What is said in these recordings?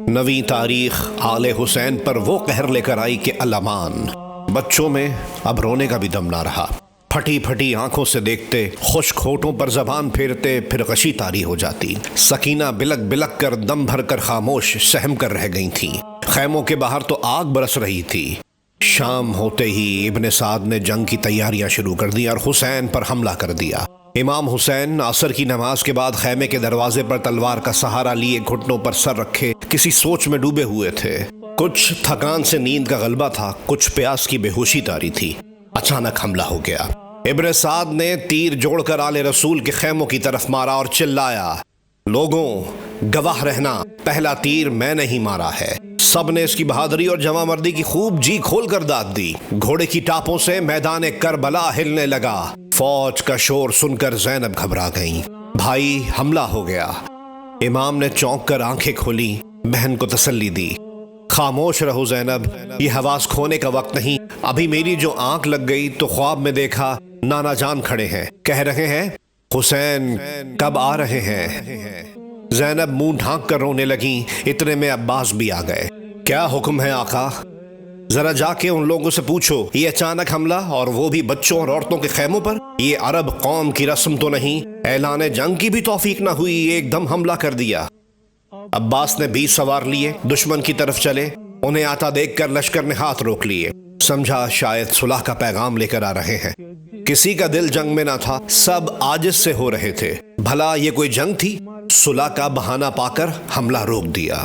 نویں تاریخ آل حسین پر وہ قہر لے کر آئی کہ الامان، بچوں میں اب رونے کا بھی دم نہ رہا۔ پھٹی پھٹی آنکھوں سے دیکھتے، خشک ہونٹوں پر زبان پھیرتے، پھر غشی طاری ہو جاتی۔ سکینہ بلک بلک کر دم بھر کر خاموش سہم کر رہ گئی تھیں۔ خیموں کے باہر تو آگ برس رہی تھی۔ شام ہوتے ہی ابن سعد نے جنگ کی تیاریاں شروع کر دی اور حسین پر حملہ کر دیا۔ امام حسین عصر کی نماز کے بعد خیمے کے دروازے پر تلوار کا سہارا لیے گھٹنوں پر سر رکھے کسی سوچ میں ڈوبے ہوئے تھے۔ کچھ تھکان سے نیند کا غلبہ تھا، کچھ پیاس کی بے ہوشی طاری تھی۔ اچانک حملہ ہو گیا۔ ابن سعد نے تیر جوڑ کر آل رسول کے خیموں کی طرف مارا اور چلایا، لوگوں گواہ رہنا، پہلا تیر میں نے ہی مارا ہے۔ سب نے اس کی بہادری اور جواں مردی کی خوب جی کھول کر داد دی۔ گھوڑے کی ٹاپوں سے میدان کربلا ہلنے لگا۔ فوج کا شور سن کر زینب گھبرا گئیں۔ بھائی حملہ ہو گیا۔ امام نے چونک کر آنکھیں کھولی، بہن کو تسلی دی۔ خاموش رہو زینب، یہ حواس کھونے کا وقت نہیں۔ ابھی میری جو آنکھ لگ گئی تو خواب میں دیکھا نانا جان کھڑے ہیں، کہہ رہے ہیں حسین کب آ رہے ہیں۔ زینب منہ ڈھانک کر رونے لگیں۔ اتنے میں عباس بھی آ گئے۔ کیا حکم ہے آقا؟ ذرا جا کے ان لوگوں سے پوچھو، یہ اچانک حملہ اور وہ بھی بچوں اور عورتوں کے خیموں پر، یہ عرب قوم کی رسم تو نہیں؟ اعلان جنگ کی بھی توفیق نہ ہوئی، ایک دم حملہ کر دیا۔ عباس نے 20 سوار لیے، دشمن کی طرف چلے۔ انہیں آتا دیکھ کر لشکر نے ہاتھ روک لیے۔ سمجھا شاید صلح کا پیغام لے کر آ رہے ہیں۔ کسی کا دل جنگ میں نہ تھا، سب عاجز سے ہو رہے تھے۔ بھلا یہ کوئی جنگ تھی؟ صلح کا بہانہ پا کر حملہ روک دیا۔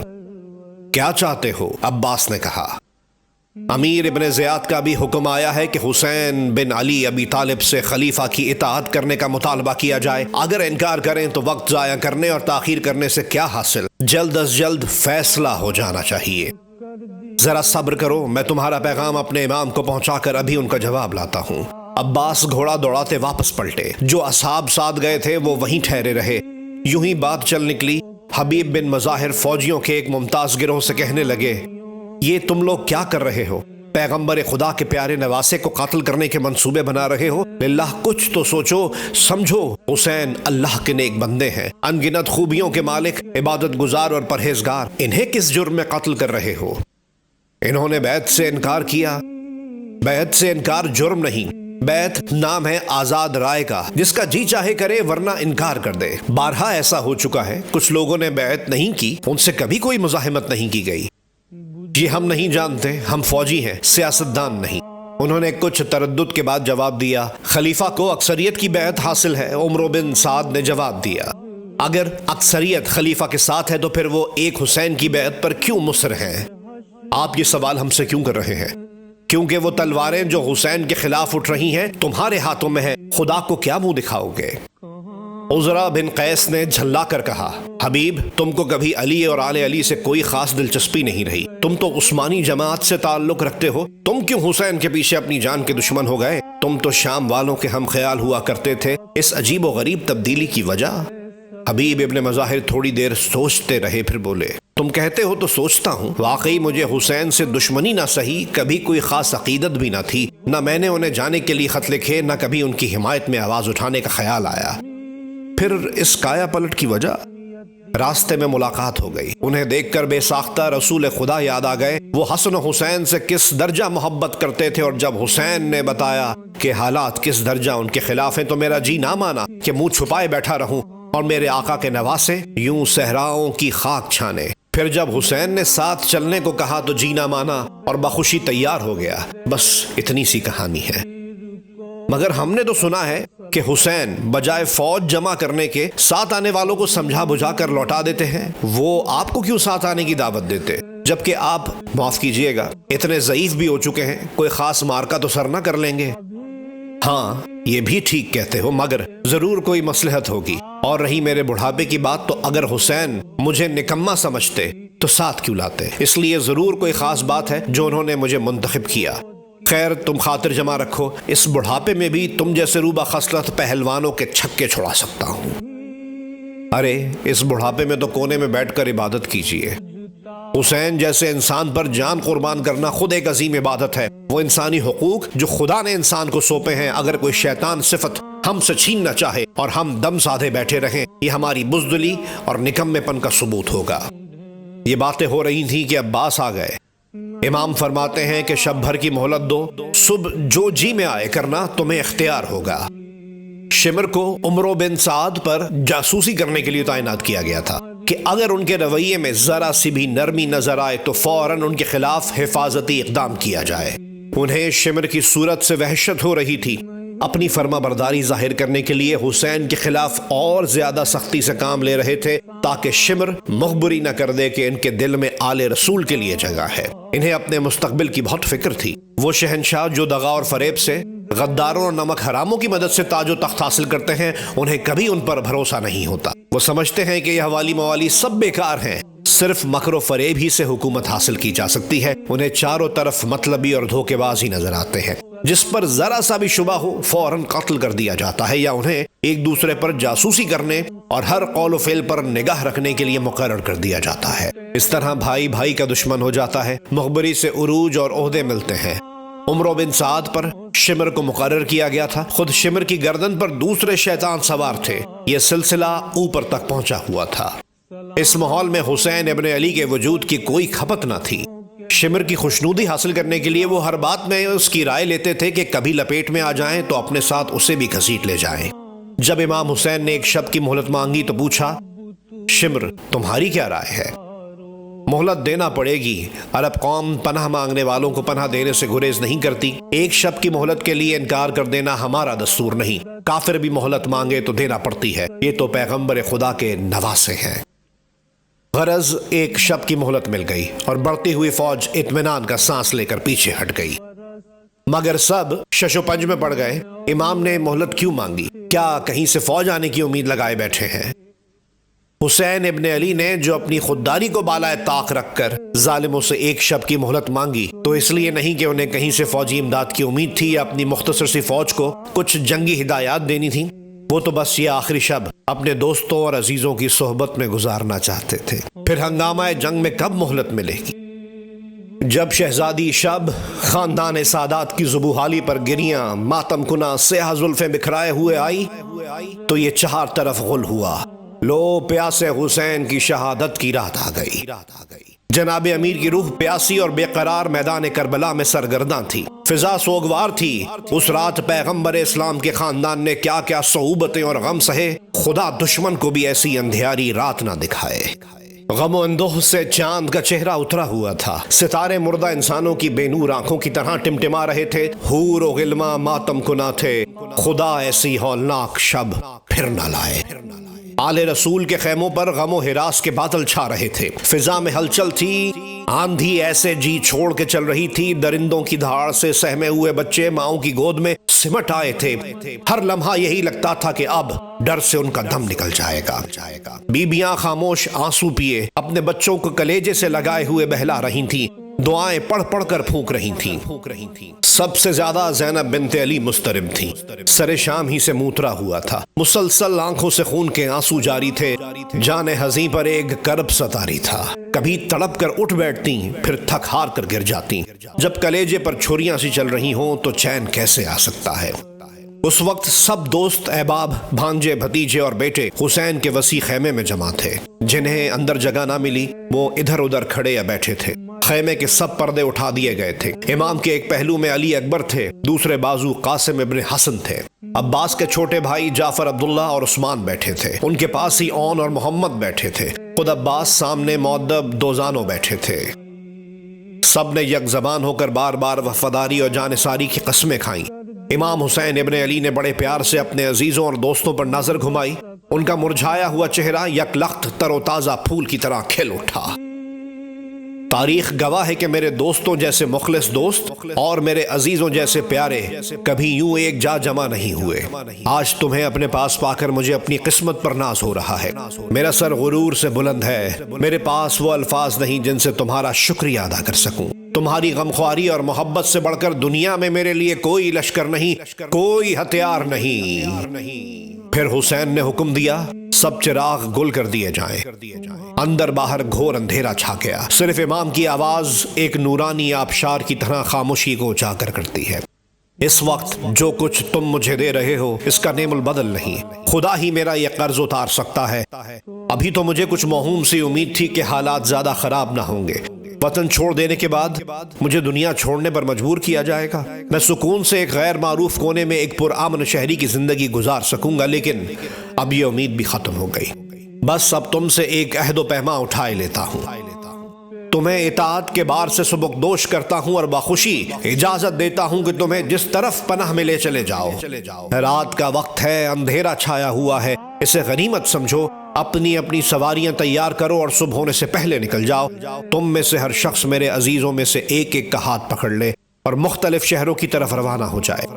کیا چاہتے ہو؟ عباس نے کہا۔ امیر ابن زیاد کا بھی حکم آیا ہے کہ حسین بن علی ابی طالب سے خلیفہ کی اطاعت کرنے کا مطالبہ کیا جائے۔ اگر انکار کریں تو وقت ضائع کرنے اور تاخیر کرنے سے کیا حاصل؟ جلد از جلد فیصلہ ہو جانا چاہیے۔ ذرا صبر کرو، میں تمہارا پیغام اپنے امام کو پہنچا کر ابھی ان کا جواب لاتا ہوں۔ عباس گھوڑا دوڑاتے واپس پلٹے۔ جو اصحاب ساتھ گئے تھے وہ وہیں ٹھہرے رہے۔ یوں ہی بات چل نکلی۔ حبیب بن مظاہر فوجیوں کے ایک ممتاز گروہ سے کہنے لگے، یہ تم لوگ کیا کر رہے ہو؟ پیغمبر خدا کے پیارے نواسے کو قتل کرنے کے منصوبے بنا رہے ہو؟ للہ کچھ تو سوچو سمجھو۔ حسین اللہ کے نیک بندے ہیں، ان گنت خوبیوں کے مالک، عبادت گزار اور پرہیزگار، انہیں کس جرم میں قتل کر رہے ہو؟ انہوں نے بیعت سے انکار کیا۔ بیعت سے انکار جرم نہیں، بیعت نام ہے آزاد رائے کا، جس کا جی چاہے کرے ورنہ انکار کر دے۔ بارہا ایسا ہو چکا ہے، کچھ لوگوں نے بیعت نہیں کی، ان سے کبھی کوئی مزاحمت نہیں کی گئی۔ یہ ہم نہیں جانتے، ہم فوجی ہیں، سیاستدان نہیں۔ انہوں نے کچھ تردد کے بعد جواب دیا، خلیفہ کو اکثریت کی بیعت حاصل ہے۔ عمر بن سعد نے جواب دیا، اگر اکثریت خلیفہ کے ساتھ ہے تو پھر وہ ایک حسین کی بیعت پر کیوں مصر ہیں؟ آپ یہ سوال ہم سے کیوں کر رہے ہیں؟ کیونکہ وہ تلواریں جو حسین کے خلاف اٹھ رہی ہیں تمہارے ہاتھوں میں ہیں، خدا کو کیا منہ دکھاؤ گے؟ عزرا بن قیس نے جھلا کر کہا، حبیب تم کو کبھی علی اور آل علی سے کوئی خاص دلچسپی نہیں رہی، تم تو عثمانی جماعت سے تعلق رکھتے ہو، تم کیوں حسین کے پیچھے اپنی جان کے دشمن ہو گئے؟ تم تو شام والوں کے ہم خیال ہوا کرتے تھے، اس عجیب و غریب تبدیلی کی وجہ؟ حبیب ابن مظاہر تھوڑی دیر سوچتے رہے، پھر بولے، تم کہتے ہو تو سوچتا ہوں، واقعی مجھے حسین سے دشمنی نہ سہی، کبھی کوئی خاص عقیدت بھی نہ تھی، نہ میں نے انہیں جانے کے لیے خط لکھے، نہ کبھی ان کی حمایت میں آواز اٹھانے کا خیال آیا۔ پھر اس کایا پلٹ کی وجہ؟ راستے میں ملاقات ہو گئی، انہیں دیکھ کر بے ساختہ رسول خدا یاد آ گئے۔ وہ حسن و حسین سے کس درجہ محبت کرتے تھے، اور جب حسین نے بتایا کہ حالات کس درجہ ان کے خلاف ہیں تو میرا جی نہ مانا کہ منہ چھپائے بیٹھا رہوں اور میرے آقا کے نواسے یوں صحراؤں کی خاک چھانے۔ پھر جب حسین نے ساتھ چلنے کو کہا تو جی نہ مانا اور بخوشی تیار ہو گیا۔ بس اتنی سی کہانی ہے۔ مگر ہم نے تو سنا ہے کہ حسین بجائے فوج جمع کرنے کے ساتھ آنے والوں کو سمجھا بجھا کر لوٹا دیتے ہیں، وہ آپ کو کیوں ساتھ آنے کی دعوت دیتے؟ جبکہ آپ معاف کیجئے گا اتنے ضعیف بھی ہو چکے ہیں، کوئی خاص مارکا تو سر نہ کر لیں گے۔ ہاں یہ بھی ٹھیک کہتے ہو، مگر ضرور کوئی مصلحت ہوگی۔ اور رہی میرے بڑھاپے کی بات، تو اگر حسین مجھے نکما سمجھتے تو ساتھ کیوں لاتے؟ اس لیے ضرور کوئی خاص بات ہے جو انہوں نے مجھے منتخب کیا۔ خیر تم خاطر جمع رکھو، اس بڑھاپے میں بھی تم جیسے روبہ خصلت پہلوانوں کے چھکے چھڑا سکتا ہوں۔ ارے اس بڑھاپے میں تو کونے میں بیٹھ کر عبادت کیجیے۔ حسین جیسے انسان پر جان قربان کرنا خود ایک عظیم عبادت ہے۔ وہ انسانی حقوق جو خدا نے انسان کو سونپے ہیں، اگر کوئی شیطان صفت ہم سے چھیننا چاہے اور ہم دم سادھے بیٹھے رہیں، یہ ہماری بزدلی اور نکمے پن کا ثبوت ہوگا۔ یہ باتیں ہو رہی تھیں کہ عباس آ گئے۔ امام فرماتے ہیں کہ شب بھر کی مہلت دو، صبح جو جی میں آئے کرنا تمہیں اختیار ہوگا۔ شمر کو عمرو بن سعد پر جاسوسی کرنے کے لیے تعینات کیا گیا تھا کہ اگر ان کے رویے میں ذرا سی بھی نرمی نظر آئے تو فوراً ان کے خلاف حفاظتی اقدام کیا جائے۔ انہیں شمر کی صورت سے وحشت ہو رہی تھی۔ اپنی فرما برداری ظاہر کرنے کے لیے حسین کے خلاف اور زیادہ سختی سے کام لے رہے تھے تاکہ شمر مخبری نہ کر دے کہ ان کے دل میں آل رسول کے لیے جگہ ہے۔ انہیں اپنے مستقبل کی بہت فکر تھی۔ وہ شہنشاہ جو دغا اور فریب سے، غداروں اور نمک حراموں کی مدد سے تاج و تخت حاصل کرتے ہیں، انہیں کبھی ان پر بھروسہ نہیں ہوتا۔ وہ سمجھتے ہیں کہ یہ حوالی موالی سب بیکار ہیں، صرف مکر و فریب ہی سے حکومت حاصل کی جا سکتی ہے۔ انہیں چاروں طرف مطلبی اور دھوکے باز ہی نظر آتے ہیں۔ جس پر ذرا سا بھی شبہ ہو فوراً قتل کر دیا جاتا ہے یا انہیں ایک دوسرے پر جاسوسی کرنے اور ہر قول و فعل پر نگاہ رکھنے کے لیے مقرر کر دیا جاتا ہے۔ اس طرح بھائی بھائی کا دشمن ہو جاتا ہے، مخبری سے عروج اور عہدے ملتے ہیں۔ عمرو بن سعد پر شمر کو مقرر کیا گیا تھا، خود شمر کی گردن پر دوسرے شیطان سوار تھے۔ یہ سلسلہ اوپر تک پہنچا ہوا تھا۔ اس ماحول میں حسین ابن علی کے وجود کی کوئی کھپت نہ تھی۔ شمر کی خوشنودی حاصل کرنے کے لیے وہ ہر بات میں اس کی رائے لیتے تھے کہ کبھی لپیٹ میں آ جائیں تو اپنے ساتھ اسے بھی گھسیٹ لے جائیں۔ جب امام حسین نے ایک شب کی مہلت مانگی تو پوچھا، شمر تمہاری کیا رائے ہے؟ مہلت دینا پڑے گی، عرب قوم پناہ مانگنے والوں کو پناہ دینے سے گریز نہیں کرتی۔ ایک شب کی مہلت کے لیے انکار کر دینا ہمارا دستور نہیں، کافر بھی مہلت مانگے تو دینا پڑتی ہے، یہ تو پیغمبر خدا کے نواسے ہیں۔ غرض ایک شب کی مہلت مل گئی اور بڑھتی ہوئی فوج اطمینان کا سانس لے کر پیچھے ہٹ گئی، مگر سب شش و پنج میں پڑ گئے۔ امام نے مہلت کیوں مانگی؟ کیا کہیں سے فوج آنے کی امید لگائے بیٹھے ہیں؟ حسین ابن علی نے جو اپنی خودداری کو بالائے طاق رکھ کر ظالموں سے ایک شب کی مہلت مانگی تو اس لیے نہیں کہ انہیں کہیں سے فوجی امداد کی امید تھی یا اپنی مختصر سی فوج کو کچھ جنگی ہدایات دینی تھی، وہ تو بس یہ آخری شب اپنے دوستوں اور عزیزوں کی صحبت میں گزارنا چاہتے تھے۔ پھر ہنگامہ جنگ میں کب مہلت ملے گی؟ جب شہزادی شب خاندان سادات کی ذبوحالی پر گریاں ماتم کنا سیاہ زلفیں بکھرائے ہوئے آئی تو یہ چہار طرف غل ہوا، لو پیاسے حسین کی شہادت کی رات آ گئی۔ جناب امیر کی روح پیاسی اور بے قرار میدان کربلا میں سرگرداں تھی، فضا سوگوار تھی۔ اس رات پیغمبر اسلام کے خاندان نے کیا کیا صعوبتیں اور غم سہے، خدا دشمن کو بھی ایسی اندھیاری رات نہ دکھائے۔ غم و اندوہ سے چاند کا چہرہ اترا ہوا تھا، ستارے مردہ انسانوں کی بے نور آنکھوں کی طرح ٹمٹما رہے تھے، حور و غلما ماتم کنا تھے، خدا ایسی ہولناک شب پھر نہ لائے۔ آل رسول کے خیموں پر غم و ہراس کے بادل چھا رہے تھے، فضا میں ہلچل تھی، آندھی ایسے جی چھوڑ کے چل رہی تھی، درندوں کی دھاڑ سے سہمے ہوئے بچے ماؤں کی گود میں سمٹ آئے تھے۔ ہر لمحہ یہی لگتا تھا کہ اب ڈر سے ان کا دم نکل جائے گا۔ بیبیاں خاموش آنسو پیے اپنے بچوں کو کلیجے سے لگائے ہوئے بہلا رہی تھیں، دعائیں پڑھ پڑھ کر پھونک رہی تھیں۔ سب سے زیادہ زینب بنت علی مضطرب تھیں، سر شام ہی سے موترا ہوا تھا، مسلسل آنکھوں سے خون کے آنسو جاری تھے، جان حزیں پر ایک کرب ستاری تھا، کبھی تڑپ کر اٹھ بیٹھتی پھر تھک ہار کر گر جاتی۔ جب کلیجے پر چھریاں سی چل رہی ہوں تو چین کیسے آ سکتا ہے؟ اس وقت سب دوست احباب، بھانجے بھتیجے اور بیٹے حسین کے وسیع خیمے میں جمع تھے۔ جنہیں اندر جگہ نہ ملی وہ ادھر ادھر کھڑے یا بیٹھے تھے۔ خیمے کے سب پردے اٹھا دیے گئے تھے۔ امام کے ایک پہلو میں علی اکبر تھے، دوسرے بازو قاسم ابن حسن تھے۔ عباس کے چھوٹے بھائی جعفر عبداللہ اور عثمان بیٹھے تھے، ان کے پاس ہی اون اور محمد بیٹھے تھے، خود عباس سامنے مؤدب دوزانوں بیٹھے تھے۔ سب نے یک زبان ہو کر بار بار وفاداری اور جانثاری کی قسمیں کھائیں۔ امام حسین ابن علی نے بڑے پیار سے اپنے عزیزوں اور دوستوں پر نظر گھمائی، ان کا مرجھایا ہوا چہرہ یک لخت تر و تازہ پھول کی طرح کھل اٹھا۔ تاریخ گواہ ہے کہ میرے دوستوں جیسے مخلص دوست اور میرے عزیزوں جیسے پیارے کبھی یوں ایک جا جمع نہیں ہوئے۔ آج تمہیں اپنے پاس پا کر مجھے اپنی قسمت پر ناز ہو رہا ہے۔ میرا سر غرور سے بلند ہے، میرے پاس وہ الفاظ نہیں جن سے تمہارا شکریہ ادا کر سکوں۔ تمہاری غمخواری اور محبت سے بڑھ کر دنیا میں میرے لیے کوئی لشکر نہیں، کوئی ہتھیار نہیں۔ پھر حسین نے حکم دیا سب چراغ گل کر دیے جائیں۔ اندر باہر گھور اندھیرا چھا گیا، صرف امام کی آواز ایک نورانی آبشار کی طرح خاموشی کو اجاگر کرتی ہے۔ اس وقت جو کچھ تم مجھے دے رہے ہو اس کا نیم البدل نہیں، خدا ہی میرا یہ قرض اتار سکتا ہے۔ ابھی تو مجھے کچھ موہوم سی امید تھی کہ حالات زیادہ خراب نہ ہوں گے۔ وطن چھوڑ دینے کے بعد مجھے دنیا چھوڑنے پر مجبور کیا جائے گا۔ میں سکون سے ایک غیر معروف کونے میں ایک پرامن شہری کی زندگی گزار سکوں گا، لیکن اب یہ امید بھی ختم ہو گئی۔ بس اب تم سے ایک عہد و پیما اٹھائے لیتا ہوں، تمہیں اطاعت کے بار سے سبکدوش کرتا ہوں اور بخوشی اجازت دیتا ہوں کہ تمہیں جس طرف پناہ میں لے چلے جاؤ۔ رات کا وقت ہے، اندھیرا چھایا ہوا ہے، اسے غنیمت سمجھو۔ اپنی اپنی سواریاں تیار کرو اور صبح ہونے سے پہلے نکل جاؤ۔ تم میں سے ہر شخص میرے عزیزوں میں سے ایک ایک کا ہاتھ پکڑ لے اور مختلف شہروں کی طرف روانہ ہو جائے۔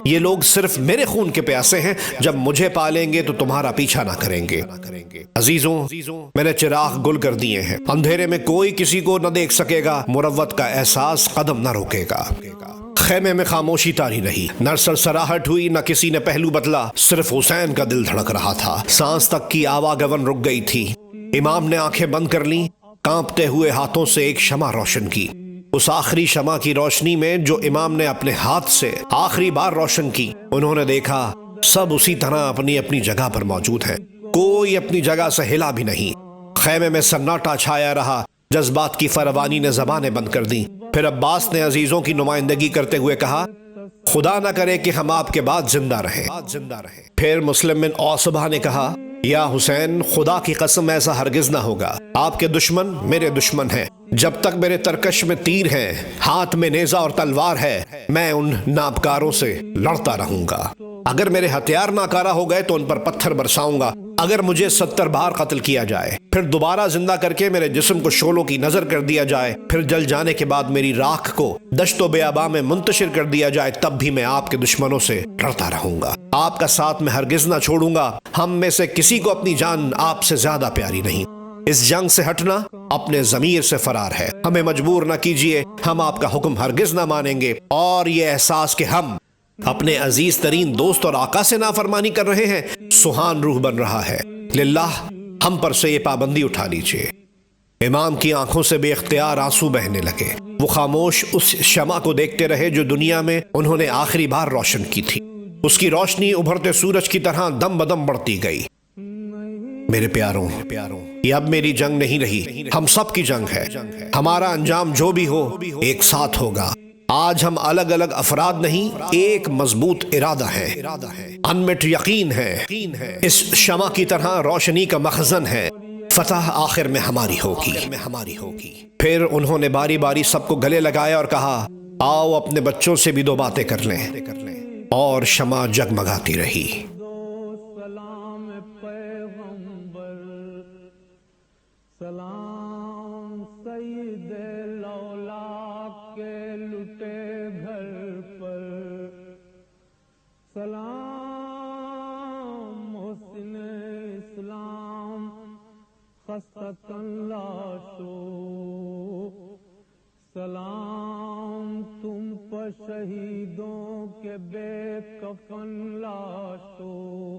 یہ لوگ صرف میرے خون کے پیاسے ہیں، جب مجھے پالیں گے تو تمہارا پیچھا نہ کریں گے۔ عزیزوں، میں نے چراغ گل کر دیے ہیں، اندھیرے میں کوئی کسی کو نہ دیکھ سکے گا، مروت کا احساس قدم نہ روکے گا۔ خیمے میں خاموشی طاری رہی، نہ سرسراہٹ ہوئی، نہ کسی نے پہلو بدلا، صرف حسین کا دل دھڑک رہا تھا۔ سانس تک کی آواگمن رک گئی تھی۔ امام نے آنکھیں بند کر لیں، کانپتے ہوئے ہاتھوں سے ایک شمع روشن کی۔ اس آخری شمع کی روشنی میں جو امام نے اپنے ہاتھ سے آخری بار روشن کی، انہوں نے دیکھا سب اسی طرح اپنی اپنی جگہ پر موجود ہیں، کوئی اپنی جگہ سے ہلا بھی نہیں۔ خیمے میں سناٹا چھایا رہا، جذبات کی فروانی نے زبانیں بند کر دیں۔ پھر عباس نے عزیزوں کی نمائندگی کرتے ہوئے کہا، خدا نہ کرے کہ ہم آپ کے بعد زندہ رہیں۔ پھر مسلم بن اوصبہ نے کہا، یا حسین، خدا کی قسم ایسا ہرگز نہ ہوگا، آپ کے دشمن میرے دشمن ہیں، جب تک میرے ترکش میں تیر ہیں، ہاتھ میں نیزہ اور تلوار ہے، میں ان نابکاروں سے لڑتا رہوں گا۔ اگر میرے ہتھیار ناکارہ ہو گئے تو ان پر پتھر برساؤں گا۔ اگر مجھے 70 بار قتل کیا جائے، پھر دوبارہ زندہ کر کے میرے جسم کو شعلوں کی نظر کر دیا جائے، پھر جل جانے کے بعد میری راکھ کو دشت و بیاباں میں منتشر کر دیا جائے، تب بھی میں آپ کے دشمنوں سے لڑتا رہوں گا۔ آپ کا ساتھ میں ہرگز نہ چھوڑوں گا۔ ہم میں سے کسی کو اپنی جان آپ سے زیادہ پیاری نہیں۔ اس جنگ سے ہٹنا اپنے ضمیر سے فرار ہے۔ ہمیں مجبور نہ کیجیے، ہم آپ کا حکم ہرگز نہ مانیں گے۔ اور یہ احساس کہ ہم اپنے عزیز ترین دوست اور آقا سے نافرمانی کر رہے ہیں، سہان روح بن رہا ہے۔ للہ ہم پر سے یہ پابندی اٹھا لیجیے۔ امام کی آنکھوں سے بے اختیار آنسو بہنے لگے۔ وہ خاموش اس شمع کو دیکھتے رہے جو دنیا میں انہوں نے آخری بار روشن کی تھی۔ اس کی روشنی ابھرتے سورج کی طرح دم بدم بڑھتی گئی۔ میرے پیاروں، یہ اب میری جنگ نہیں رہی، ہم سب کی جنگ ہے۔ ہمارا انجام جو بھی ہو ایک ساتھ ہوگا۔ آج ہم الگ الگ افراد نہیں، ایک مضبوط ارادہ ہے، انمٹ یقین ہے، اس شمع کی طرح روشنی کا مخزن ہے۔ فتح آخر میں ہماری ہوگی۔ پھر انہوں نے باری باری سب کو گلے لگایا اور کہا، آؤ اپنے بچوں سے بھی دو باتیں کر لیں۔ اور شمع جگمگاتی رہی۔ سلام سید لولا کے لٹے گھر پر، سلام محسن اسلام خستتن لاشو، سلام تم پر شہیدوں کے بے کفن لاشو۔